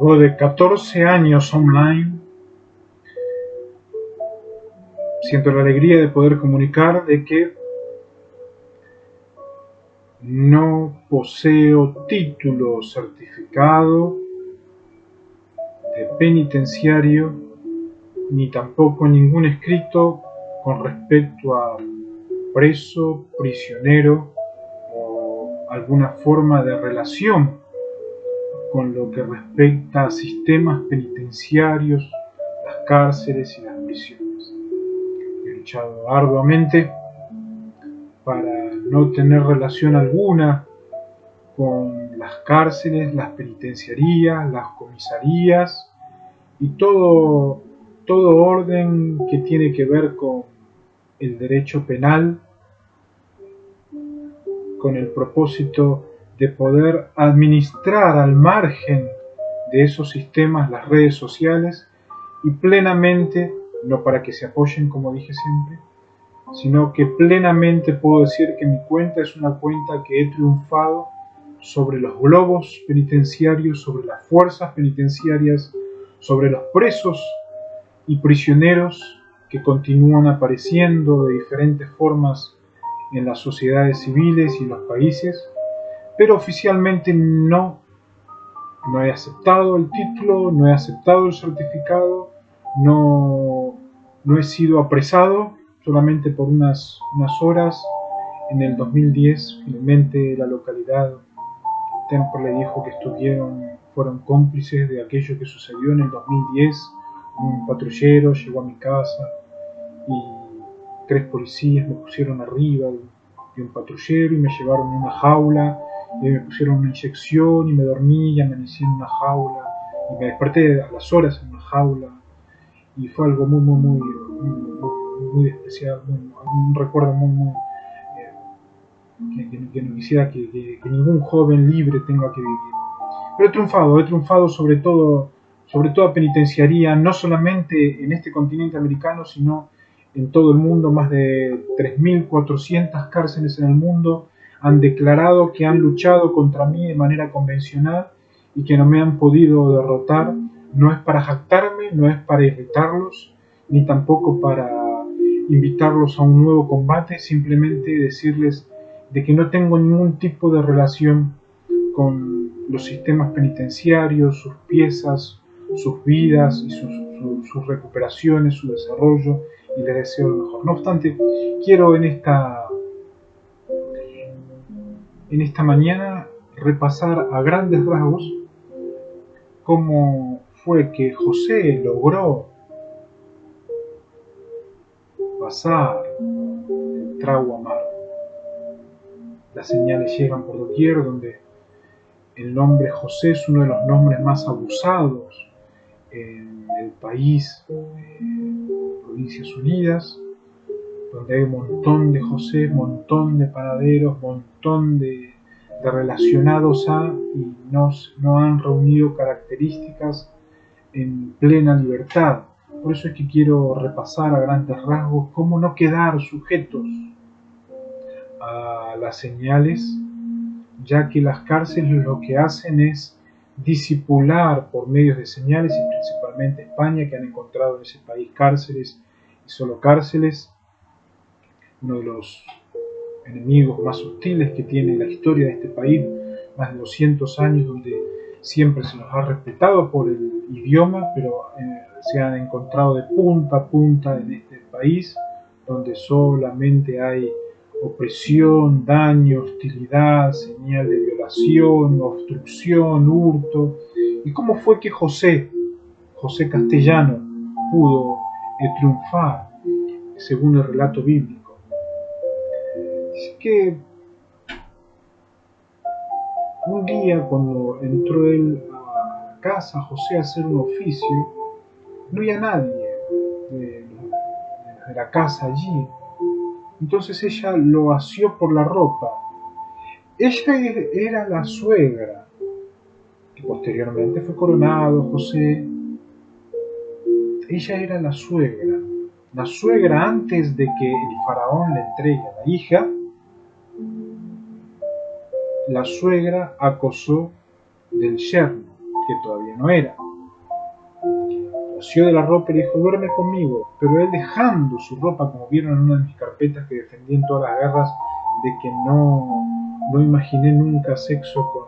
Luego de 14 años online, siento la alegría de poder comunicar de que no poseo título certificado de penitenciario ni tampoco ningún escrito con respecto a preso, prisionero o alguna forma de relación con lo que respecta a sistemas penitenciarios, las cárceles y las prisiones. He luchado arduamente para no tener relación alguna con las cárceles, las penitenciarías, las comisarías y todo orden que tiene que ver con el derecho penal, con el propósito de poder administrar al margen de esos sistemas las redes sociales y plenamente, no para que se apoyen como dije siempre, sino que plenamente puedo decir que mi cuenta es una cuenta que he triunfado sobre los globos penitenciarios, sobre las fuerzas penitenciarias, sobre los presos y prisioneros que continúan apareciendo de diferentes formas en las sociedades civiles y en los países, pero oficialmente no he aceptado el título, no he aceptado el certificado, no he sido apresado solamente por unas horas. En el 2010 finalmente la localidad Temperley dijo que fueron cómplices de aquello que sucedió en el 2010. Un patrullero llegó a mi casa y 3 policías me pusieron arriba de un patrullero y me llevaron a una jaula y me pusieron una inyección y me dormí y amanecí en una jaula y me desperté a las horas en una jaula y fue algo muy especial, un recuerdo que no quisiera que ningún joven libre tenga que vivir. Pero he triunfado sobre toda penitenciaría, no solamente en este continente americano, sino en todo el mundo. Más de 3.400 cárceles en el mundo han declarado que han luchado contra mí de manera convencional y que no me han podido derrotar. No es para jactarme, no es para irritarlos, ni tampoco para invitarlos a un nuevo combate, simplemente decirles de que no tengo ningún tipo de relación con los sistemas penitenciarios, sus piezas, sus vidas y sus recuperaciones, su desarrollo, y les deseo lo mejor. No obstante, quiero en esta mañana repasar a grandes rasgos cómo fue que José logró pasar el trago amargo. Las señales llegan por doquier, donde el nombre José es uno de los nombres más abusados en el país, Provincias Unidas, donde hay un montón de José, un montón de panaderos, un montón de relacionados a y no han reunido características en plena libertad. Por eso es que quiero repasar a grandes rasgos cómo no quedar sujetos a las señales, ya que las cárceles lo que hacen es disipular por medios de señales, y principalmente España, que han encontrado en ese país cárceles y solo cárceles, uno de los enemigos más hostiles que tiene la historia de este país, más de 200 años donde siempre se nos ha respetado por el idioma, pero se han encontrado de punta a punta en este país, donde solamente hay opresión, daño, hostilidad, señal de violación, obstrucción, hurto. ¿Y cómo fue que José Castellano, pudo triunfar según el relato bíblico? Dice que un día, cuando entró él a casa, José, a hacer un oficio, no había nadie de la casa allí. Entonces ella lo asió por la ropa. Ella era la suegra, que posteriormente fue coronado José. Ella era la suegra. La suegra, antes de que el faraón le entregue a la hija, la suegra acosó del yerno, que todavía no era. Asió de la ropa y le dijo: duerme conmigo. Pero él, dejando su ropa, como vieron en una de mis carpetas que defendí en todas las guerras, de que no imaginé nunca sexo con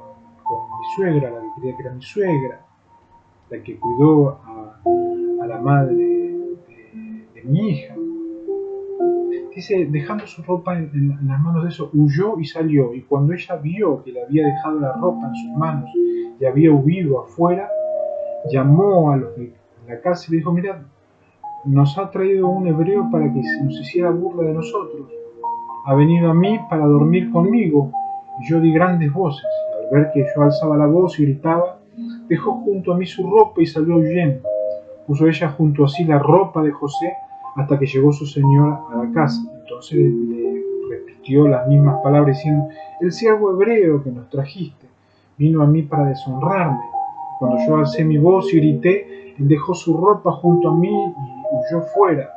mi suegra, la que creía que era mi suegra, la que cuidó a la madre de mi hija. Dice, dejando su ropa en las manos de eso, huyó y salió. Y cuando ella vio que le había dejado la ropa en sus manos y había huido afuera, llamó a los de la casa y le dijo: mirad, nos ha traído un hebreo para que nos hiciera burla de nosotros. Ha venido a mí para dormir conmigo. Y yo di grandes voces. Y al ver que yo alzaba la voz y gritaba, dejó junto a mí su ropa y salió huyendo. Puso ella junto a sí la ropa de José hasta que llegó su señor a la casa. Entonces le repitió las mismas palabras diciendo: el siervo hebreo que nos trajiste vino a mí para deshonrarme. Cuando yo alcé mi voz y grité, él dejó su ropa junto a mí y huyó fuera.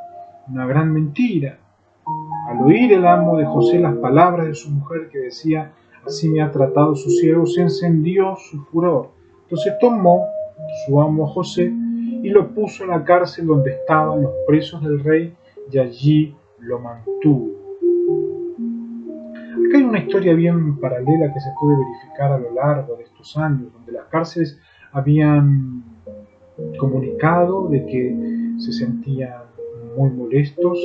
Una gran mentira. Al oír el amo de José las palabras de su mujer, que decía: así me ha tratado su siervo, se encendió su furor. Entonces tomó su amo a José y lo puso en la cárcel donde estaban los presos del rey, y allí lo mantuvo. Acá hay una historia bien paralela que se puede verificar a lo largo de estos años, donde las cárceles habían comunicado de que se sentían muy molestos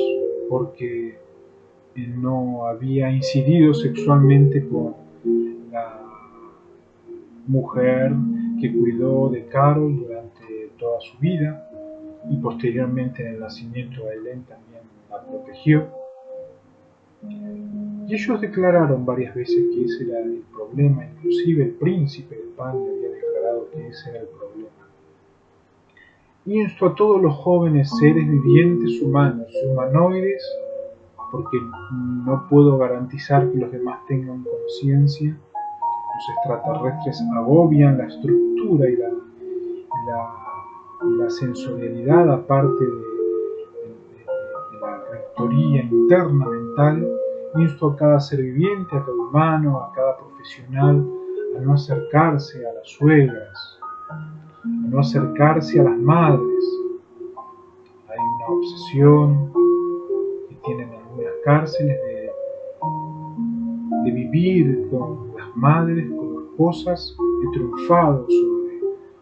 porque no había incidido sexualmente con la mujer que cuidó de Carol durante toda su vida, y posteriormente en el nacimiento de Helen también la protegió. Y ellos declararon varias veces que ese era el problema, inclusive el príncipe de España había declarado que ese era el problema. Y insto a todos los jóvenes seres vivientes humanos, humanoides, porque no puedo garantizar que los demás tengan conciencia. Los extraterrestres agobian la estructura y la sensorialidad, aparte de la rectoría interna mental. Insto a cada ser viviente, a cada humano, a cada profesional, a no acercarse a las suegras, a no acercarse a las madres. Hay una obsesión que tienen algunas cárceles de vivir con las madres, con esposas. He triunfado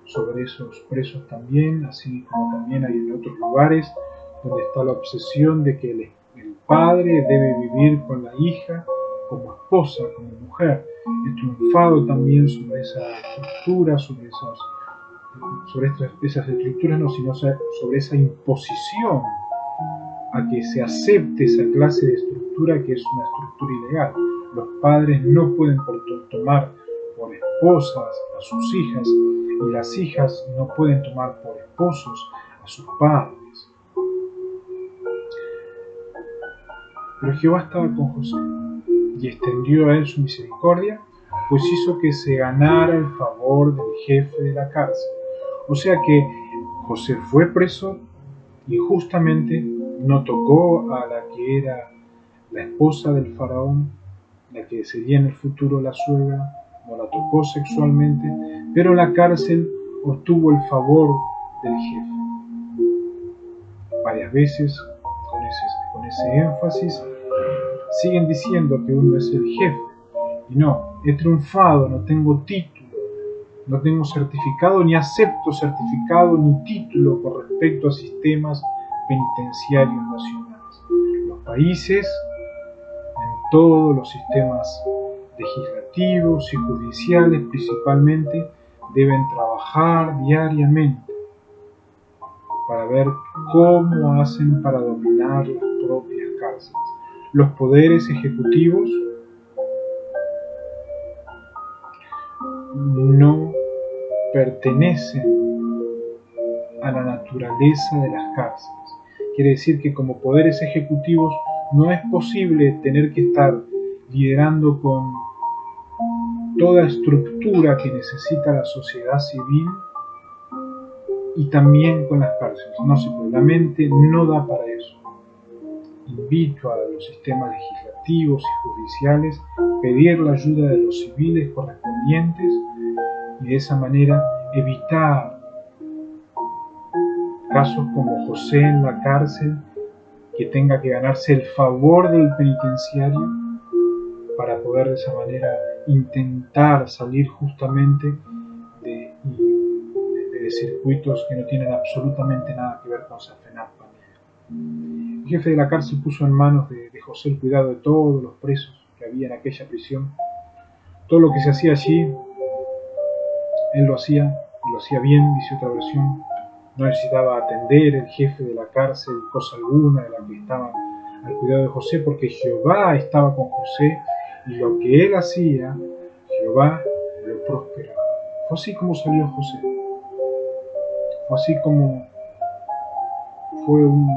sobre esos presos también, así como también hay en otros lugares donde está la obsesión de que el padre debe vivir con la hija como esposa, como mujer. He triunfado también sobre esa estructura, sobre esas estructuras, no, sino sobre esa imposición a que se acepte esa clase de estructura, que es una estructura ilegal. Los padres no pueden tomar por esposas a sus hijas, y las hijas no pueden tomar por esposos a sus padres. Pero Jehová estaba con José y extendió a él su misericordia, pues hizo que se ganara el favor del jefe de la cárcel. O sea que José fue preso y justamente no tocó a la que era la esposa del faraón, la que sería en el futuro la suegra, no la tocó sexualmente, pero en la cárcel obtuvo el favor del jefe. Varias veces, con ese énfasis, siguen diciendo que uno es el jefe. Y no, he triunfado, no tengo título, no tengo certificado, ni acepto certificado ni título con respecto a sistemas penitenciarios nacionales. Los países, en todos los sistemas legislativos y judiciales principalmente, deben trabajar diariamente para ver cómo hacen para dominar las propias cárceles. Los poderes ejecutivos no pertenecen a la naturaleza de las cárceles. Quiere decir que como poderes ejecutivos no es posible tener que estar liderando con toda estructura que necesita la sociedad civil y también con las cárceles. No se puede, la mente no da para eso. Invito a los sistemas legislativos y judiciales a pedir la ayuda de los civiles correspondientes y de esa manera evitar casos como José en la cárcel, que tenga que ganarse el favor del penitenciario para poder de esa manera intentar salir justamente de circuitos que no tienen absolutamente nada que ver con Safenat Pamea. El jefe de la cárcel puso en manos de José el cuidado de todos los presos que había en aquella prisión. Todo lo que se hacía allí, él lo hacía, y lo hacía bien, dice otra versión. No necesitaba atender el jefe de la cárcel cosa alguna de la que estaba al cuidado de José, porque Jehová estaba con José, y lo que él hacía, Jehová lo prosperaba. Fue así como salió José. Fue así como fue un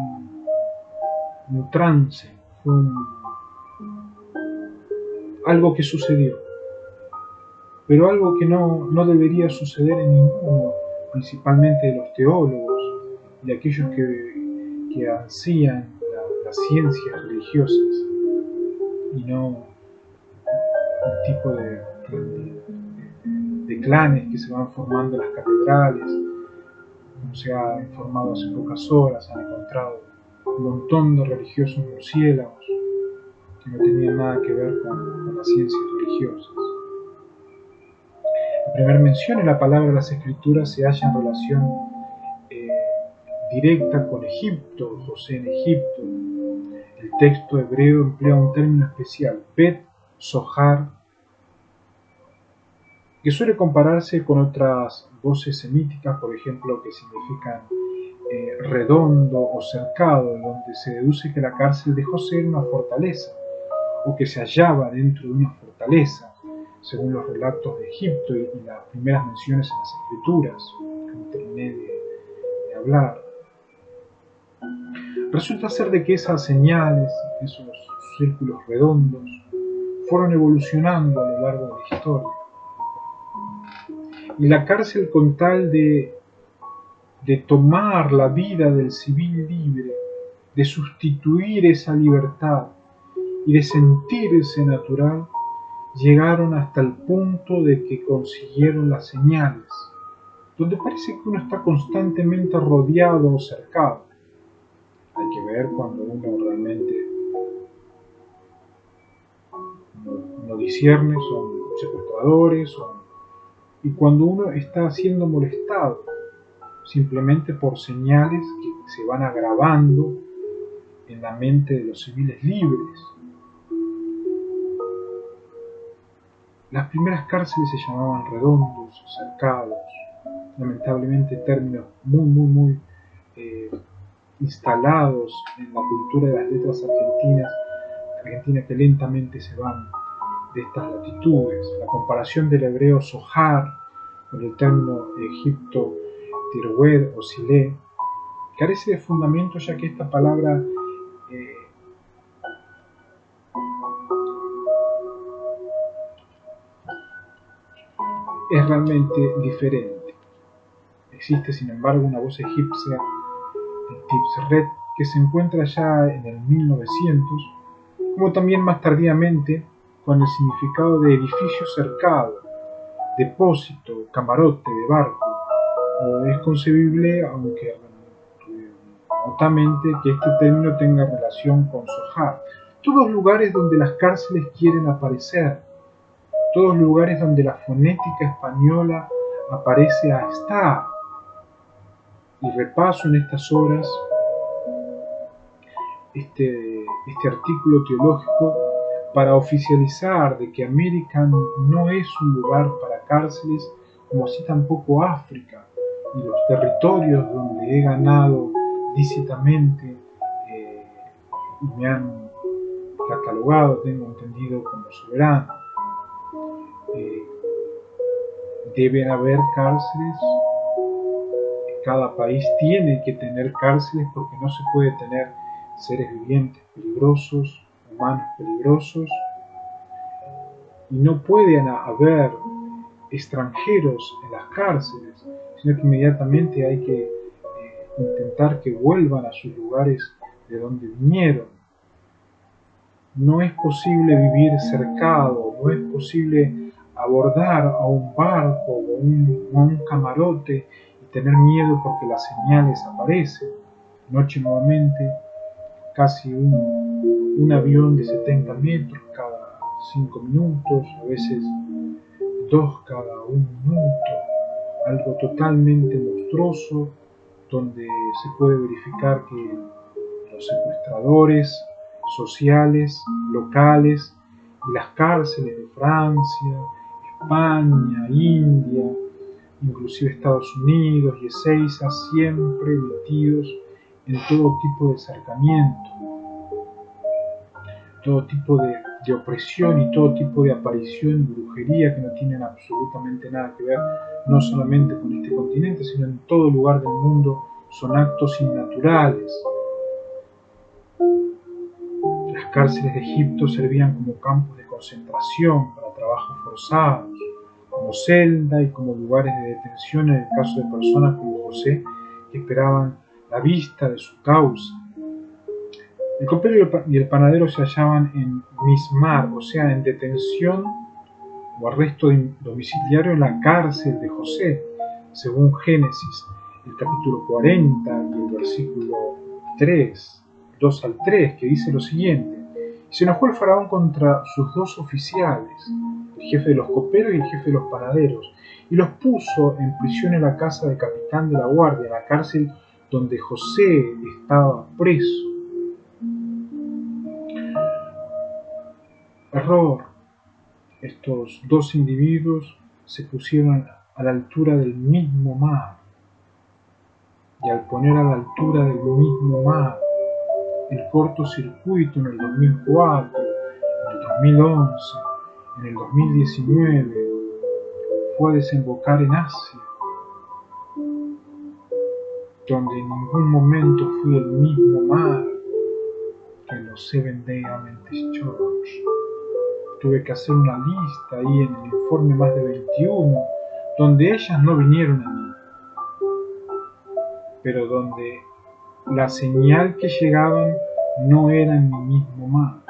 trance, fue algo que sucedió, pero algo que no debería suceder en ninguno, principalmente de los teólogos y de aquellos que ansían las ciencias religiosas y no el tipo de clanes que se van formando en las catedrales, como se ha informado hace pocas horas. Han encontrado un montón de religiosos murciélagos que no tenían nada que ver con las ciencias religiosas. La primera mención en la palabra de las Escrituras se halla en relación directa con Egipto, José en Egipto. El texto hebreo emplea un término especial, Bet Zohar, que suele compararse con otras voces semíticas, por ejemplo, que significan redondo o cercado, donde se deduce que la cárcel de José era una fortaleza, o que se hallaba dentro de una fortaleza, según los relatos de Egipto y las primeras menciones en las Escrituras, como terminé de hablar. Resulta ser de que esas señales, esos círculos redondos, fueron evolucionando a lo largo de la historia. Y la cárcel, con tal de tomar la vida del civil libre, de sustituir esa libertad y de sentirse natural, llegaron hasta el punto de que consiguieron las señales, donde parece que uno está constantemente rodeado o cercado. Hay que ver cuando uno realmente no discierne, son secuestradores, y cuando uno está siendo molestado simplemente por señales que se van agravando en la mente de los civiles libres. Las primeras cárceles se llamaban redondos, cercados, lamentablemente términos muy instalados en la cultura de las letras argentinas que lentamente se van de estas latitudes. La comparación del hebreo Zohar con el término egipto Tirwed o Silé carece de fundamento, ya que esta palabra es realmente diferente. Existe, sin embargo, una voz egipcia, el Tipsret, que se encuentra ya en el 1900, como también más tardíamente con el significado de edificio cercado, depósito, camarote de barco. Es concebible, aunque remotamente, que este término tenga relación con Zohar. Todos lugares donde las cárceles quieren aparecer, todos lugares donde la fonética española aparece a estar. Y repaso en estas horas este artículo teológico para oficializar de que América no es un lugar para cárceles, como así tampoco África y los territorios donde he ganado lícitamente y me han catalogado, tengo entendido, como soberano. Deben haber cárceles. Cada país tiene que tener cárceles, porque no se puede tener seres vivientes peligrosos, humanos peligrosos, y no pueden haber extranjeros en las cárceles, sino que inmediatamente hay que intentar que vuelvan a sus lugares de donde vinieron. No es posible vivir cercado, no es posible abordar a un barco o a un camarote y tener miedo porque las señales aparecen. Noche nuevamente, casi un avión de 70 metros cada 5 minutos, a veces 2 cada 1 minuto, algo totalmente monstruoso, donde se puede verificar que los secuestradores sociales, locales y las cárceles de Francia, España, India, inclusive Estados Unidos y Ezeiza, siempre metidos en todo tipo de acercamiento, todo tipo de opresión y todo tipo de aparición y brujería que no tienen absolutamente nada que ver, no solamente con este continente, sino en todo lugar del mundo. Son actos innaturales. Las cárceles de Egipto servían como campos de concentración para trabajos forzados, como celda y como lugares de detención en el caso de personas como José, que esperaban la vista de su causa. El copero y el panadero se hallaban en Mismar, o sea, en detención o arresto domiciliario en la cárcel de José, según Génesis, el capítulo 40 y el versículo 3, 2 al 3, que dice lo siguiente: se enojó el faraón contra sus dos oficiales, el jefe de los coperos y el jefe de los panaderos, y los puso en prisión en la casa del capitán de la guardia, en la cárcel donde José estaba preso. Error. Estos dos individuos se pusieron a la altura del mismo mar, y al poner a la altura del mismo mar el cortocircuito en el 2004, en el 2011, en el 2019, fue a desembocar en Asia, donde en ningún momento fue el mismo mar que en los Seven Day Adventist Church. Tuve que hacer una lista ahí en el informe más de 21, donde ellas no vinieron a mí, pero donde la señal que llegaban no era en mi mismo mar.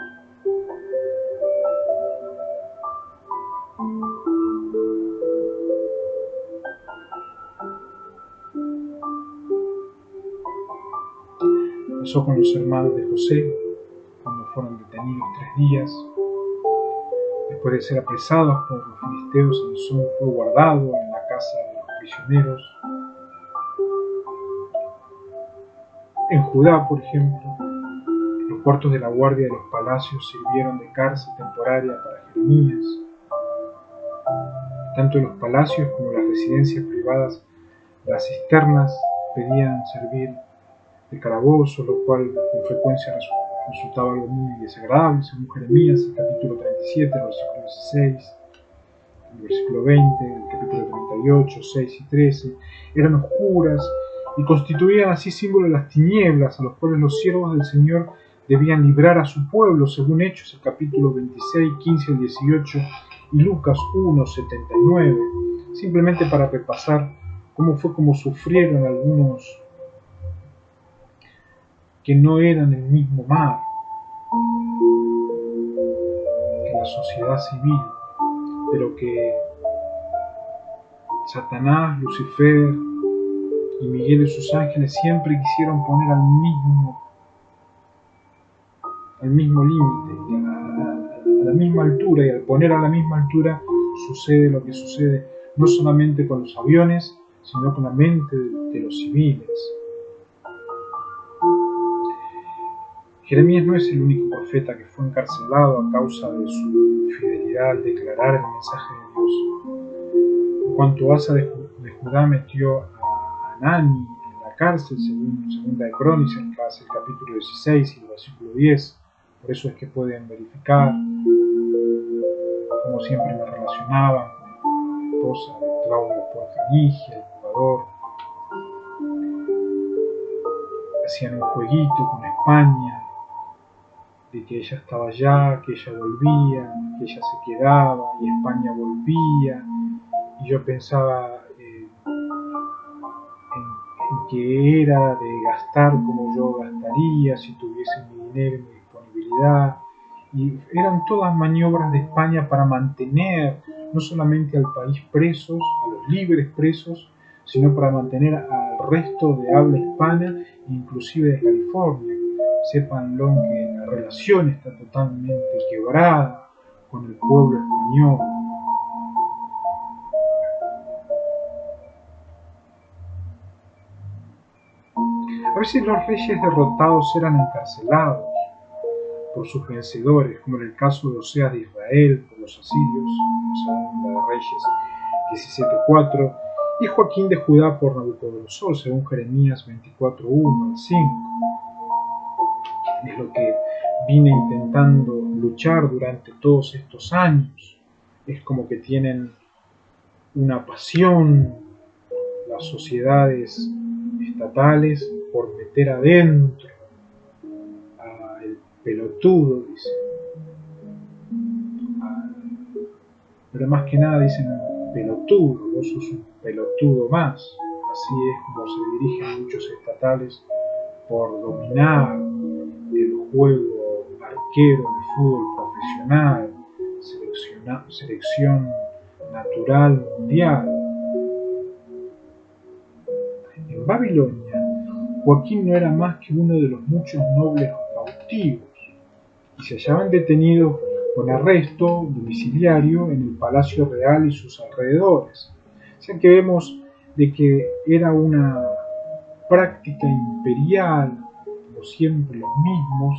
Pasó con los hermanos de José, cuando fueron detenidos 3 días. Después de ser apresados por los filisteos, Sansón fue guardado en la casa de los prisioneros. En Judá, por ejemplo, los cuartos de la guardia de los palacios sirvieron de cárcel temporaria para Jeremías. Tanto en los palacios como en las residencias privadas, las cisternas pedían servir de calabozo, lo cual con frecuencia resultaba algo muy desagradable, según Jeremías, el capítulo 37, el versículo 16, el versículo 20, el capítulo 38, 6 y 13, eran oscuras y constituían así símbolo de las tinieblas a los cuales los siervos del Señor debían librar a su pueblo, según Hechos, el capítulo 26, 15 al 18 y Lucas 1, 79, simplemente para repasar cómo sufrieron algunos que no eran el mismo mar que la sociedad civil, pero que Satanás, Lucifer y Miguel y sus ángeles siempre quisieron poner al mismo límite, a la misma altura, y al poner a la misma altura sucede lo que sucede, no solamente con los aviones, sino con la mente de los civiles. Jeremías no es el único profeta que fue encarcelado a causa de su fidelidad al declarar el mensaje de Dios. En cuanto Asa de Judá metió a Anani en la cárcel, según Segunda de Crónicas, el capítulo 16 y el versículo 10, por eso es que pueden verificar cómo siempre me relacionaban con la esposa de Claudio Porcanigia, el jugador. Hacían un jueguito con España, de que ella estaba allá, que ella volvía, que ella se quedaba y España volvía, y yo pensaba en que era de gastar como yo gastaría si tuviese mi dinero y mi disponibilidad, y eran todas maniobras de España para mantener no solamente al país presos, a los libres presos, sino para mantener al resto de habla hispana, inclusive de California. Sépanlo que la relación está totalmente quebrada con el pueblo español. A veces los reyes derrotados eran encarcelados por sus vencedores, como en el caso de Oseas de Israel por los asirios, según la de Reyes 17:4, y Joaquín de Judá por Nabucodonosor, según Jeremías 24:1 al 5. Es lo que vine intentando luchar durante todos estos años. Es como que tienen una pasión las sociedades estatales por meter adentro al pelotudo, dice. Pero más que nada dicen pelotudo, vos sos un pelotudo más. Así es como se dirigen muchos estatales por dominar el juego arquero de fútbol profesional, selección natural mundial. En Babilonia, Joaquín no era más que uno de los muchos nobles cautivos y se hallaban detenidos con arresto domiciliario en el Palacio Real y sus alrededores. O sea que vemos de que era una práctica imperial, como siempre los mismos,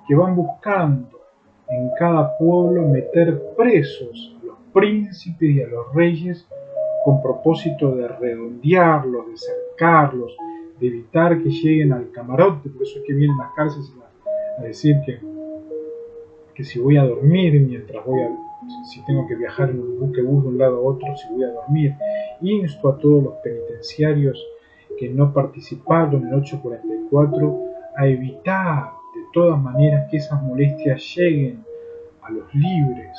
que van buscando en cada pueblo meter presos a los príncipes y a los reyes con propósito de redondearlos, de cercarlos, de evitar que lleguen al camarote. Por eso es que vienen las cárceles a decir que si voy a dormir mientras si tengo que viajar en un buquebús de un lado a otro, si voy a dormir. Insto a todos los penitenciarios que no participaron en el 844 a evitar de todas maneras que esas molestias lleguen a los libres,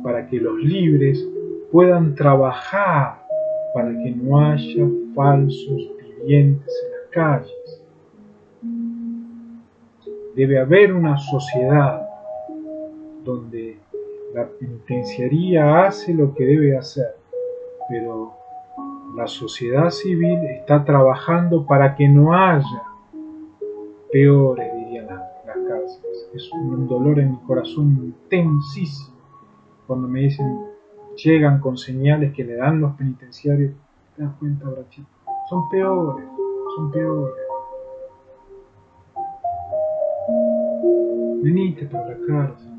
para que los libres puedan trabajar, para que no haya falsos vivientes en las calles. Debe haber una sociedad donde la penitenciaría hace lo que debe hacer, pero la sociedad civil está trabajando para que no haya peores, dirían las cárceles. Es un dolor en mi corazón intensísimo cuando me dicen, llegan con señales que le dan los penitenciarios. ¿Te das cuenta, Brachito? Son peores, son peores. Venite para la cárcel,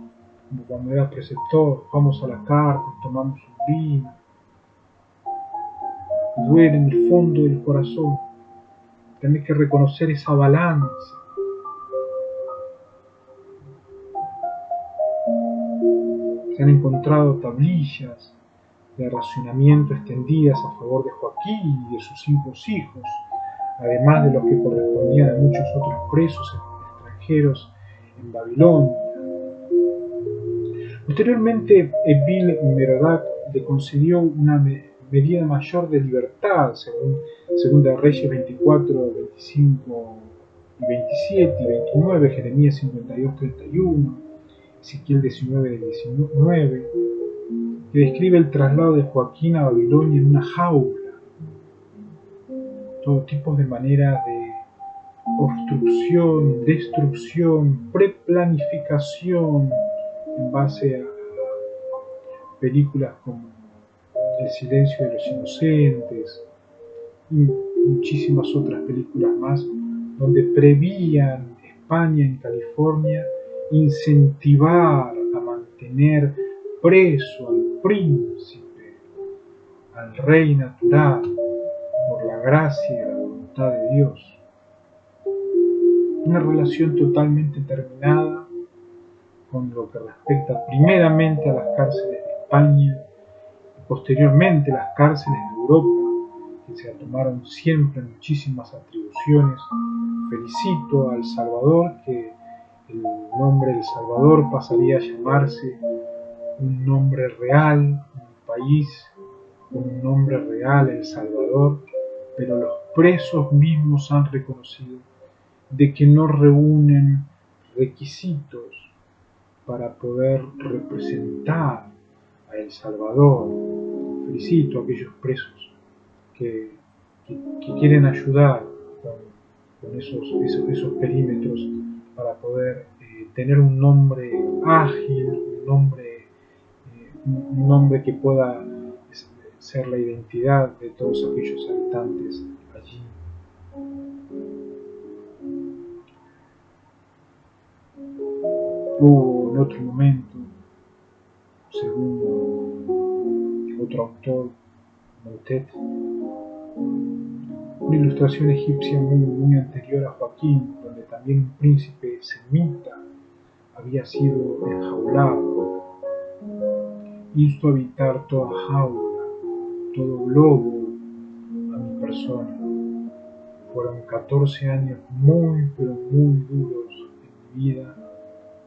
como cuando era preceptor, vamos a la cárcel, tomamos un vino. Duele en el fondo del corazón. Tenés que reconocer esa balanza. Se han encontrado tablillas de racionamiento extendidas a favor de Joaquín y de sus 5 hijos, además de los que correspondían a muchos otros presos extranjeros en Babilonia. Posteriormente, Evil Merodach le concedió una medida mayor de libertad, según Segunda de Reyes 24, 25 y 27 y 29, Jeremías 52, 31, Ezequiel 19, 19, que describe el traslado de Joaquín a Babilonia en una jaula. Todo tipo de maneras de obstrucción, destrucción, preplanificación en base a películas como El silencio de los inocentes y muchísimas otras películas más, donde prevían España en California incentivar a mantener preso al príncipe, al rey natural, por la gracia y la voluntad de Dios. Una relación totalmente terminada con lo que respecta primeramente a las cárceles de España y posteriormente las cárceles de Europa, que se tomaron siempre muchísimas atribuciones. Felicito a El Salvador, que el nombre El Salvador pasaría a llamarse un nombre real, un país con un nombre real, El Salvador, pero los presos mismos han reconocido de que no reúnen requisitos para poder representar a El Salvador. Felicito a aquellos presos que, que quieren ayudar con esos perímetros para poder tener un nombre ágil, un nombre que pueda ser la identidad de todos aquellos habitantes allí. Hubo en otro momento, según otro autor, Montet, una ilustración egipcia muy anterior a Joaquín, donde también un príncipe semita había sido enjaulado. Insto a evitar toda jaula, todo globo a mi persona. Fueron 14 años muy, pero muy duros en mi vida,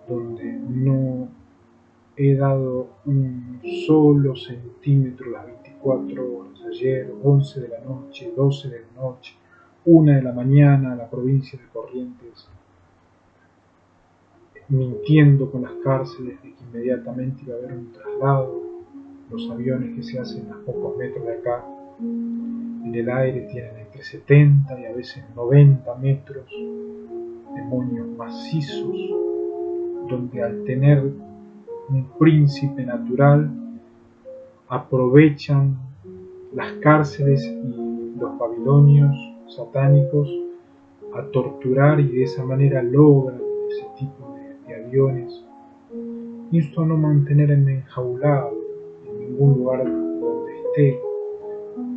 donde no he dado un solo centímetro las 24 horas. Ayer, 11 de la noche, 12 de la noche, 1 de la mañana, la provincia de Corrientes, mintiendo con las cárceles de que inmediatamente iba a haber un traslado. Los aviones que se hacen a pocos metros de acá, en el aire tienen entre 70 y a veces 90 metros, demonios macizos, donde al tener un príncipe natural aprovechan las cárceles y los babilonios satánicos a torturar y de esa manera logran ese tipo de aviones. Insto a no mantenerme enjaulado en ningún lugar donde esté,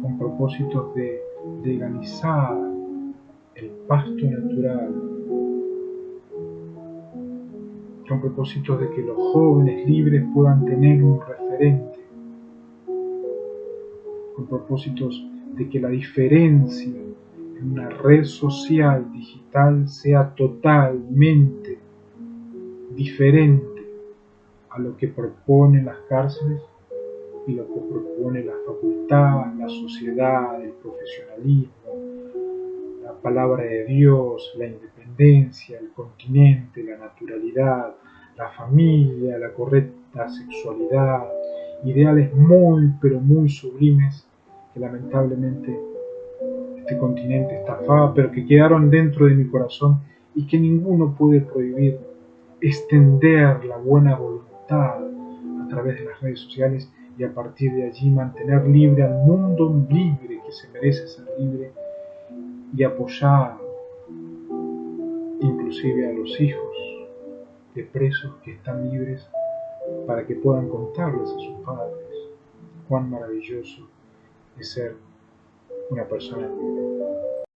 con propósitos de legalizar el pasto natural, con propósitos de que los jóvenes libres puedan tener un referente, con propósitos de que la diferencia en una red social digital sea totalmente diferente a lo que proponen las cárceles y lo que propone la facultad, la sociedad, el profesionalismo, la palabra de Dios, la independencia, el continente, la naturalidad, la familia, la correcta sexualidad, ideales muy pero muy sublimes que lamentablemente este continente estafaba, pero que quedaron dentro de mi corazón y que ninguno puede prohibir. Extender la buena voluntad a través de las redes sociales y a partir de allí mantener libre al mundo libre que se merece ser libre y apoyar inclusive a los hijos de presos que están libres para que puedan contarles a sus padres cuán maravilloso es ser una persona libre.